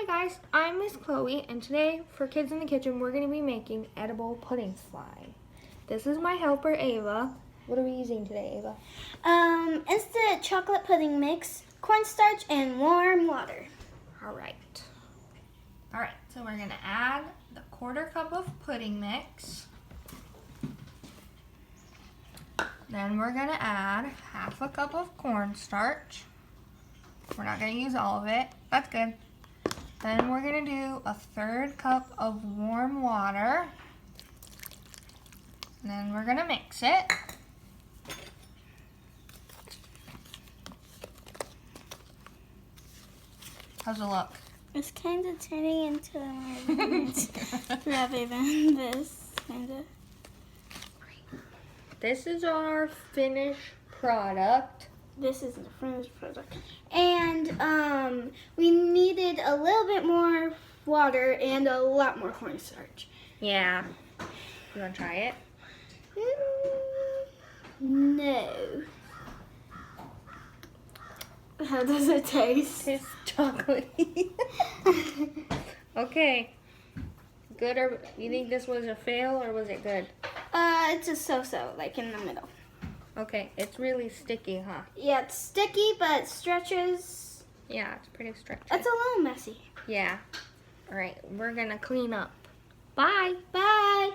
Hi guys, I'm Miss Chloe, and today for Kids in the Kitchen we're going to be making edible pudding slime. This is my helper Ava. What are we using today, Ava? Instant chocolate pudding mix, cornstarch, and warm water. Alright, so we're going to add the 1/4 cup of pudding mix. Then we're going to add 1/2 cup of cornstarch. We're not going to use all of it. That's good. Then we're going to do 1/3 cup of warm water. And then we're going to mix it. How's it look? It's kind of turning into Ava and Ms, kind of. This is our finished product. This is the finished product. And we needed a little bit more water and a lot more cornstarch. Yeah. You want to try it? No. How does it taste? It's chocolatey. Okay. Good, or you think this was a fail or was it good? It's a so-so, like in the middle. Okay, it's really sticky, huh? Yeah, it's sticky, but it stretches. Yeah, it's pretty stretchy. It's a little messy. Yeah. All right, we're gonna clean up. Bye. Bye.